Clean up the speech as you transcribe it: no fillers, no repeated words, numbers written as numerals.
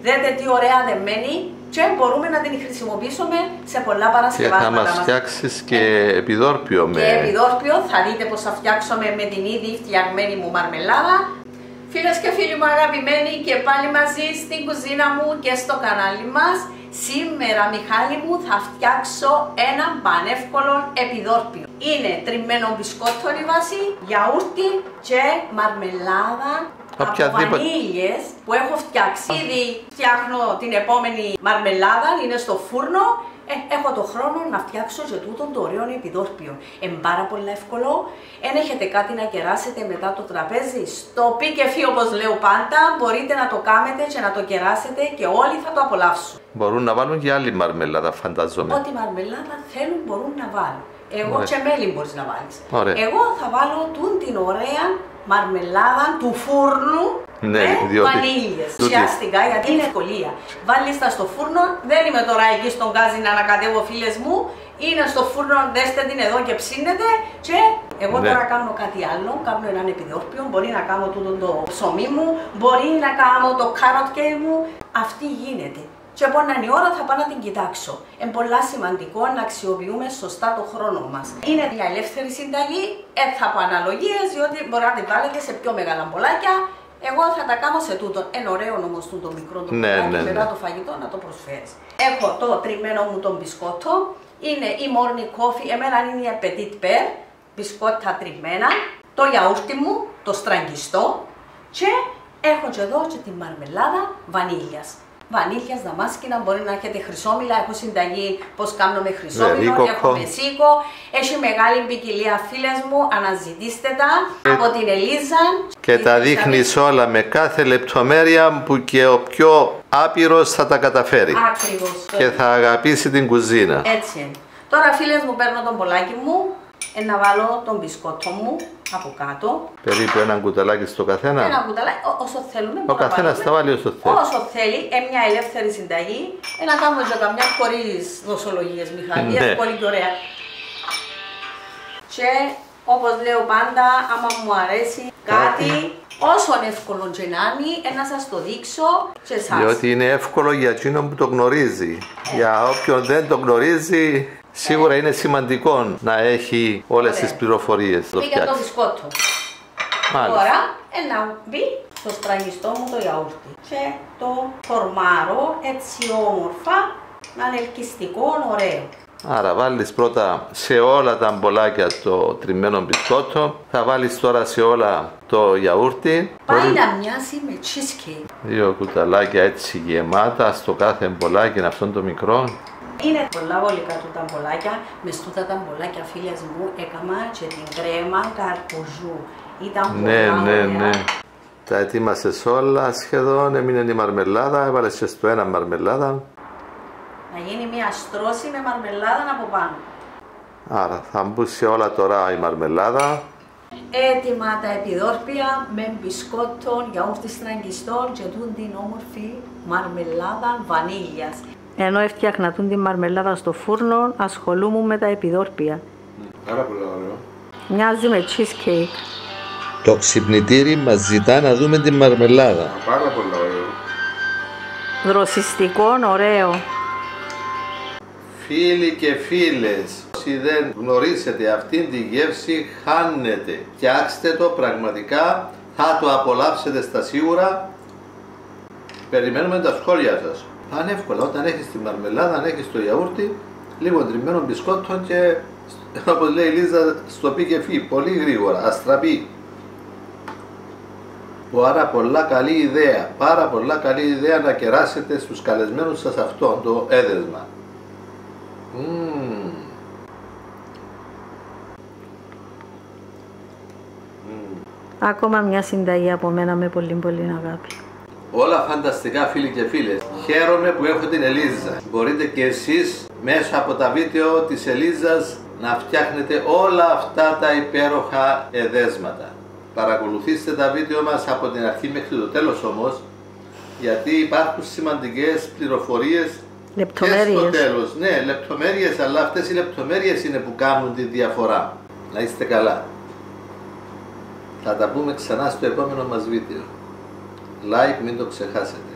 Δείτε τι ωραία δεμένη και μπορούμε να την χρησιμοποιήσουμε σε πολλά παρασκευάσματα. Και θα μας φτιάξεις και επιδόρπιο με... Και επιδόρπιο, θα δείτε πως θα φτιάξουμε με την ήδη φτιαγμένη μου μαρμελάδα. Φίλες και φίλοι μου αγαπημένοι, και πάλι μαζί στην κουζίνα μου και στο κανάλι μας. Σήμερα, Μιχάλη μου, θα φτιάξω ένα πανεύκολο επιδόρπιο. Είναι τριμμένο μπισκότο η βάση, γιαούρτι και μαρμελάδα από βανίλιες που έχω φτιάξει. Ήδη φτιάχνω την επόμενη μαρμελάδα, είναι στο φούρνο. Έχω το χρόνο να φτιάξω και τούτο το ωραίο επιδόρπιο. Είναι πάρα πολύ εύκολο. Εν έχετε κάτι να κεράσετε μετά το τραπέζι, στο πι και φι όπως λέω πάντα, μπορείτε να το κάνετε και να το κεράσετε και όλοι θα το απολαύσουν. Μπορούν να βάλουν και άλλη μαρμελάδα, φανταζόμαι. Ό,τι μαρμελάδα θέλουν μπορούν να βάλουν. Εγώ και μέλι μπορείς να βάλεις. Εγώ θα βάλω την ωραία μαρμελάδα του φούρνου με βανίλιες. Ουσιαστικά γιατί είναι ευκολία. Βάλεις τα στο φούρνο, δεν είμαι τώρα εκεί στον γκάζι να ανακατεύω φίλες μου. Είναι στο φούρνο, δέστε την εδώ και ψήνετε. Και εγώ τώρα κάνω κάτι άλλο, κάνω έναν επιδόρπιο. Μπορεί να κάνω τούτο το ψωμί μου, μπορεί να κάνω το carrot cake μου. Αυτή γίνεται. Και όταν είναι η ώρα θα πάω να την κοιτάξω. Είναι πολύ σημαντικό να αξιοποιούμε σωστά το χρόνο μας. Είναι μια ελεύθερη συνταγή, θα πω αναλογίες, διότι μπορεί να την βάλετε σε πιο μεγάλα μπολάκια. Εγώ θα τα κάνω σε τούτο. Είναι ωραίο όμως τούτο μικρό το μπολάκι, μετά το φαγητό να το προσφέρεις. Έχω το τριμμένο μου τον μπισκότο, είναι η morning coffee, εμένα είναι η petit pair, μπισκότα τριμμένα, το γιαούρτι μου, το στραγγιστό και έχω και εδώ και τη μαρμελάδα βανίλιας. Βανίλιας, δαμάσκηνα, μπορεί να έχετε χρυσόμηλα, έχω συνταγή πως κάνω με χρυσόμηλο, έχω μεσίκο, έχει μεγάλη ποικιλία φίλες μου, αναζητήστε τα από την Ελίζα. Και τα δείχνεις όλα με κάθε λεπτομέρεια που και ο πιο άπειρος θα τα καταφέρει. Ακριβώς. Και θα αγαπήσει την κουζίνα. Έτσι είναι. Τώρα φίλες μου παίρνω τον μπολάκι μου, να βάλω τον μπισκότο μου από κάτω. Περίπου ένα κουταλάκι στο καθένα. Ένα κουταλάκι, όσο θέλουμε. Ο καθένας θα βάλει όσο θέλει. Όσο θέλει, μια ελεύθερη συνταγή. Να κάνουμε και καμιά χωρίς δοσολογίες, Μιχάλη. Πολύ και ωραία. Και όπως λέω πάντα, άμα μου αρέσει κάτι, όσο εύκολο και να είναι, να σας το δείξω σε εσάς. Διότι είναι εύκολο για εκείνον που το γνωρίζει. Για όποιον δεν το γνωρίζει, σίγουρα είναι σημαντικό να έχει όλες τις πληροφορίες. Πήγα το μπισκότο. Τώρα να μπει στο στραγγιστό μου το γιαούρτι και το φορμάρω έτσι όμορφα, να είναι ελκυστικό, ωραίο. Άρα βάλεις πρώτα σε όλα τα μπολάκια το τριμμένο μπισκότο, θα βάλεις τώρα σε όλα το γιαούρτι. Πάει να μοιάζει με cheesecake. 2 κουταλάκια έτσι γεμάτα στο κάθε μπολάκι, αυτόν το μικρό. Είναι πολλά βολικά τούτα μπολάκια. Με στούτα τα μπολάκια φίλες μου έκανα και την κρέμα καρπουζού. Ήταν Ναι. Τα ετοίμασες όλα σχεδόν, έμεινε η μαρμελάδα, έβαλες και στο ένα μαρμελάδα. Να γίνει μια στρώση με μαρμελάδα από πάνω. Άρα θα μπουν σε όλα τώρα η μαρμελάδα. Έτοιμα τα επιδόρπια με μπισκότο, γιαούρτι στραγγιστό και την όμορφη μαρμελάδα βανίλιας. Ενώ έφτιαχνα τη μαρμελάδα στο φούρνο, ασχολούμαι με τα επιδόρπια. Πάρα πολύ ωραίο. Μοιάζει με cheesecake. Το ξυπνητήρι μας ζητά να δούμε τη μαρμελάδα. Πάρα πολύ ωραίο. Δροσιστικό, ωραίο. Φίλοι και φίλες, όσοι δεν γνωρίσετε αυτήν τη γεύση, χάνετε. Φτιάξτε το πραγματικά, θα το απολαύσετε στα σίγουρα. Περιμένουμε τα σχόλια σας. Ανεύκολα, όταν έχεις τη μαρμελάδα, αν έχεις το γιαούρτι, λίγο τριμμένο μπισκότο και όπως λέει η Λίζα, στο πι και φι, πολύ γρήγορα, αστραπή. Άρα πάρα πολλά καλή ιδέα να κεράσετε στους καλεσμένους σας αυτό το έδεσμα. Ακόμα μια συνταγή από μένα με πολύ αγάπη. Όλα φανταστικά φίλοι και φίλες. Χαίρομαι που έχω την Ελίζα. Μπορείτε και εσείς μέσα από τα βίντεο της Ελίζας να φτιάχνετε όλα αυτά τα υπέροχα εδέσματα. Παρακολουθήστε τα βίντεο μας από την αρχή μέχρι το τέλος όμως, γιατί υπάρχουν σημαντικές πληροφορίες και στο τέλος. Ναι, λεπτομέρειες, αλλά αυτές οι λεπτομέρειες είναι που κάνουν τη διαφορά. Να είστε καλά. Θα τα πούμε ξανά στο επόμενο μας βίντεο. Like, μην το ξεχάσετε.